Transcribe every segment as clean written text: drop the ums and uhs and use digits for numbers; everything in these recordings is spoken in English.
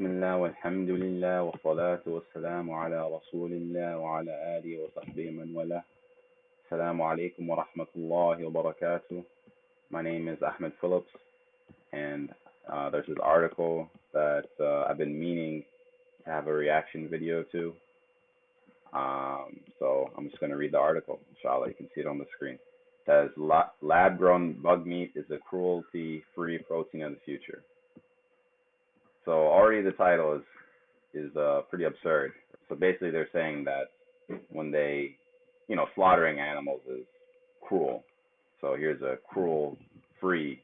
بسم الله والحمد لله والصلاة والسلام على رسول الله وعلى آله وصحبه من والاه. Assalamu alaikum wa rahmatullahi wa barakatuh. My name is Ahmed Phillips, and there's this article that I've been meaning to have a reaction video to. So I'm just going to read the article. Inshallah, you can see it on the screen. It says, lab-grown bug meat is a cruelty-free protein of the future. So already the title is pretty absurd. So basically, they're saying that when they, slaughtering animals is cruel. So here's a cruel-free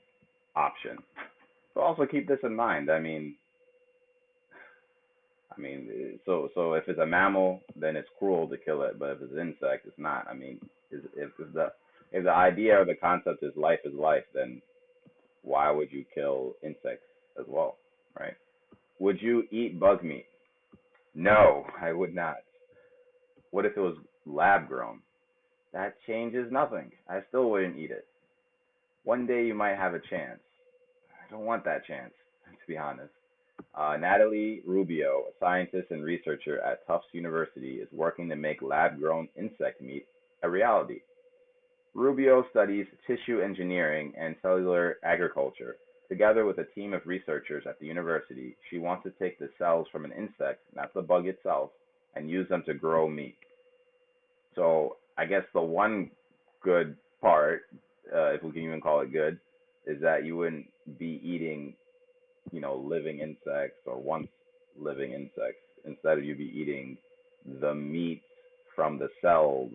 option. So also keep this in mind. So if it's a mammal, then it's cruel to kill it. But if it's an insect, it's not. If the idea or the concept is life, then why would you kill insects as well, right? Would you eat bug meat? No, I would not. What if it was lab grown? That changes nothing. I still wouldn't eat it. One day you might have a chance. I don't want that chance, to be honest. Natalie Rubio, a scientist and researcher at Tufts University, is working to make lab grown insect meat a reality. Rubio studies tissue engineering and cellular agriculture. Together with a team of researchers at the university, she wants to take the cells from an insect, not the bug itself, and use them to grow meat. So I guess the one good part, if we can even call it good, is that you wouldn't be eating, living insects or once living insects. Instead of you be eating the meat from the cells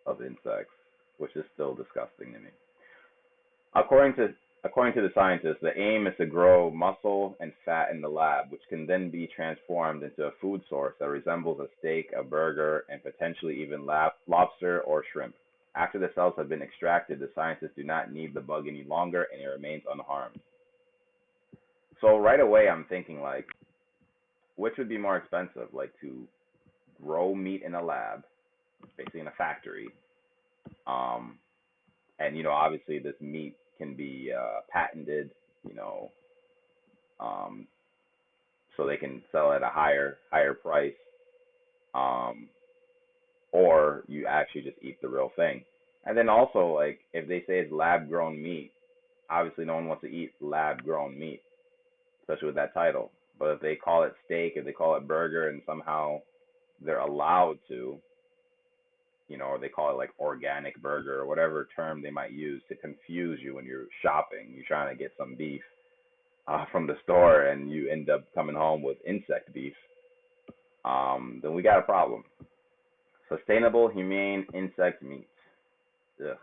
of insects, which is still disgusting to me. According to the scientists, the aim is to grow muscle and fat in the lab, which can then be transformed into a food source that resembles a steak, a burger, and potentially even lobster or shrimp. After the cells have been extracted, the scientists do not need the bug any longer, and it remains unharmed. So right away, I'm thinking like, which would be more expensive, like to grow meat in a lab, basically in a factory, and obviously this meat can be patented, um, so they can sell at a higher price, um, or you actually just eat the real thing. And then also, like, if they say it's lab grown meat, obviously no one wants to eat lab grown meat, especially with that title. But if they call it steak, if they call it burger, and somehow they're allowed to, or they call it like organic burger or whatever term they might use to confuse you when you're shopping, you're trying to get some beef from the store, and you end up coming home with insect beef, then we got a problem. Sustainable, humane insect meat. Ugh.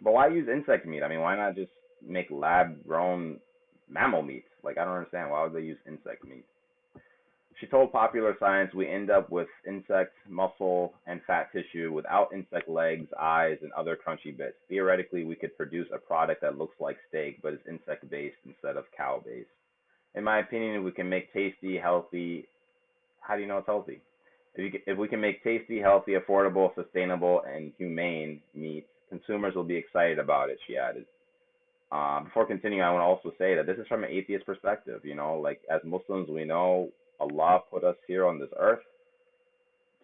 But why use insect meat? I mean, why not just make lab-grown mammal meat? Like, I don't understand. Why would they use insect meat? She told Popular Science, we end up with insect muscle and fat tissue without insect legs, eyes, and other crunchy bits. Theoretically, we could produce a product that looks like steak, but is insect-based instead of cow-based. In my opinion, we can make tasty, healthy. How do you know it's healthy? If we can make tasty, healthy, affordable, sustainable, and humane meat, consumers will be excited about it, she added. Before continuing, I want to also say that this is from an atheist perspective. Like as Muslims, we know Allah put us here on this earth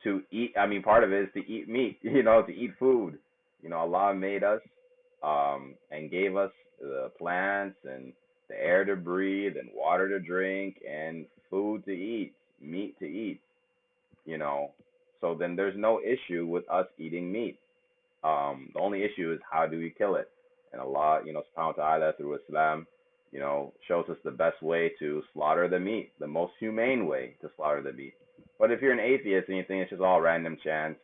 to eat. I mean, part of it is to eat meat, to eat food. Allah made us and gave us the plants and the air to breathe and water to drink and food to eat, meat to eat, you know. So then there's no issue with us eating meat. The only issue is how do we kill it? And Allah, subhanahu wa ta'ala through Islam, shows us the best way to slaughter the meat, the most humane way to slaughter the meat. But if you're an atheist and you think it's just all random chance,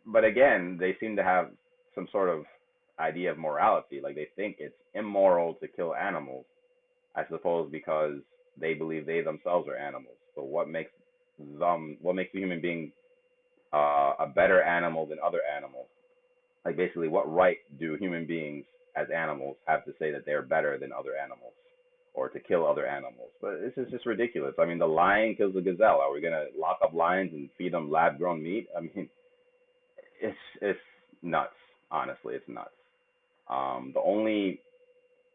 but again, they seem to have some sort of idea of morality. Like they think it's immoral to kill animals, I suppose, because they believe they themselves are animals. So what makes the human being a better animal than other animals? Like basically, what right do human beings as animals have to say that they're better than other animals, or to kill other animals? But this is just ridiculous. I mean, the lion kills the gazelle. Are we gonna lock up lions and feed them lab-grown meat? I mean, it's nuts. Honestly, it's nuts. The only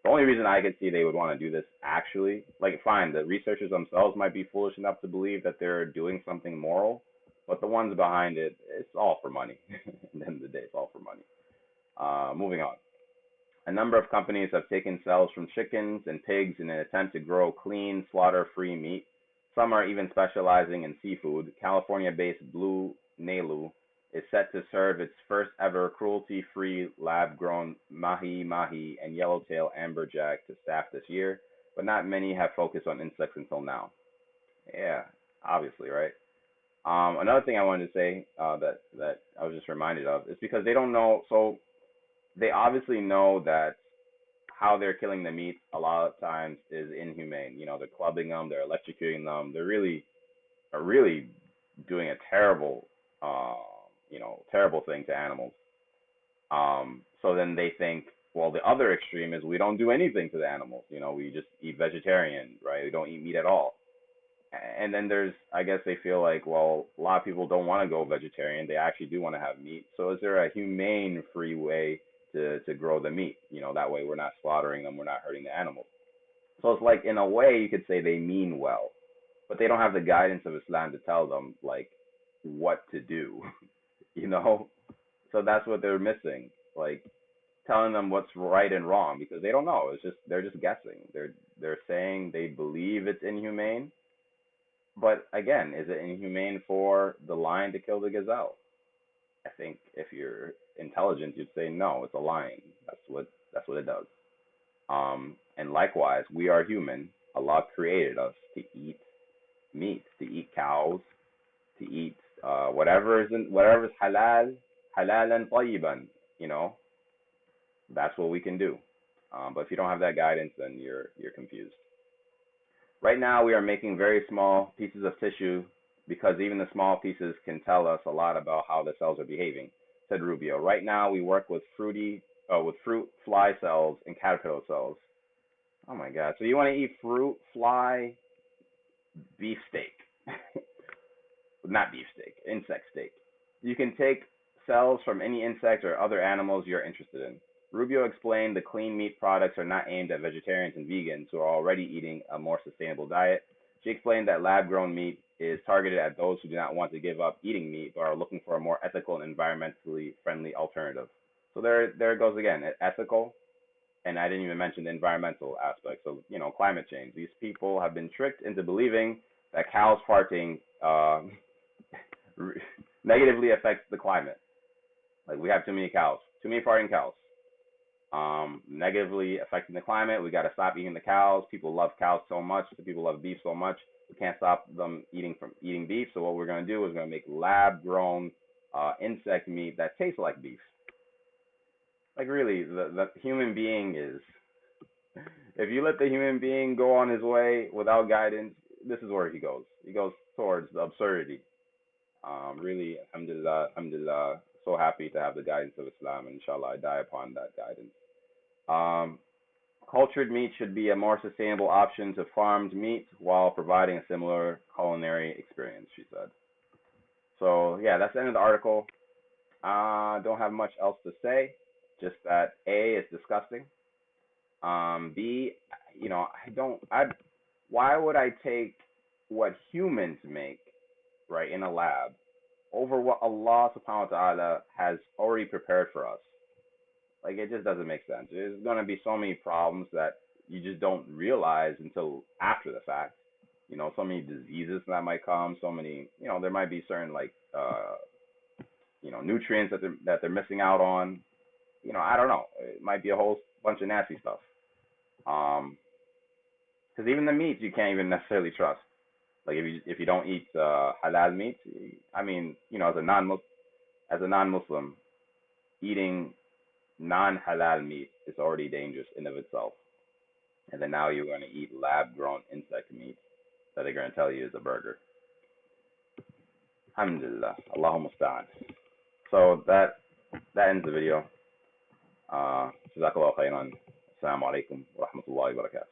The only reason I could see they would want to do this actually, like, fine, the researchers themselves might be foolish enough to believe that they're doing something moral, but the ones behind it, it's all for money. At the end of the day, it's all for money. Moving on. A number of companies have taken cells from chickens and pigs in an attempt to grow clean, slaughter-free meat. Some are even specializing in seafood. California-based Blue Nailu is set to serve its first ever cruelty-free lab-grown mahi-mahi and yellowtail amberjack to staff this year, but not many have focused on insects until now. Yeah, obviously, right? Another thing I wanted to say that I was just reminded of is because they don't know. So they obviously know that how they're killing the meat a lot of times is inhumane. You know, they're clubbing them, they're electrocuting them. They're really doing a terrible, terrible thing to animals. So then they think, well, the other extreme is we don't do anything to the animals. You know, we just eat vegetarian, right? We don't eat meat at all. And then there's, I guess they feel like, well, a lot of people don't want to go vegetarian. They actually do want to have meat. So is there a humane, free way to grow the meat? You know, that way we're not slaughtering them, we're not hurting the animals. So it's like, in a way, you could say they mean well, but they don't have the guidance of Islam to tell them like what to do. you know, so that's what they're missing. Like telling them what's right and wrong because they don't know. It's just they're just guessing. They're saying they believe it's inhumane, but again, is it inhumane for the lion to kill the gazelle? I think if you're intelligent, you'd say no, it's a lion. That's what it does. And likewise, we are human. Allah created us to eat meat, to eat cows, to eat whatever's halal and tayyiban. You know, that's what we can do. But if you don't have that guidance, then you're confused. Right now, we are making very small pieces of tissue because even the small pieces can tell us a lot about how the cells are behaving, said Rubio. Right now, we work with fruit fly cells and caterpillar cells. Oh my God! So you want to eat fruit fly beefsteak? Not beefsteak, insect steak. You can take cells from any insect or other animals you're interested in. Rubio explained the clean meat products are not aimed at vegetarians and vegans who are already eating a more sustainable diet. She explained that lab grown meat is targeted at those who do not want to give up eating meat but are looking for a more ethical and environmentally friendly alternative. So there it goes again, ethical, and I didn't even mention the environmental aspect. So, climate change. These people have been tricked into believing that cows farting negatively affects the climate. Like we have too many cows, too many farting cows, negatively affecting the climate. We got to stop eating the cows. People love cows so much. People love beef so much. We can't stop them from eating beef. So what we're going to do is we're going to make lab-grown insect meat that tastes like beef. Like really, the human being is. If you let the human being go on his way without guidance, this is where he goes. He goes towards the absurdity. Really, alhamdulillah, alhamdulillah, so happy to have the guidance of Islam, and inshallah, I die upon that guidance. Um, Cultured meat should be a more sustainable option to farmed meat while providing a similar culinary experience, she said. So, yeah, that's the end of the article. Don't have much else to say, just that A, it's disgusting. B, why would I take what humans make, right, in a lab over what Allah subhanahu wa ta'ala has already prepared for us? Like, it just doesn't make sense. There's going to be so many problems that you just don't realize until after the fact. So many diseases that might come, so many, there might be certain, like, nutrients that they're missing out on. I don't know. It might be a whole bunch of nasty stuff. Because even the meats you can't even necessarily trust. Like if you don't eat halal meat, I mean, as a non-Muslim, eating non-halal meat is already dangerous in of itself. And then now you're going to eat lab-grown insect meat that they're going to tell you is a burger. Alhamdulillah, Allahumma musta'an. So that ends the video. Jazakallah khairan. Assalamu alaikum wa rahmatullahi wa barakatuh.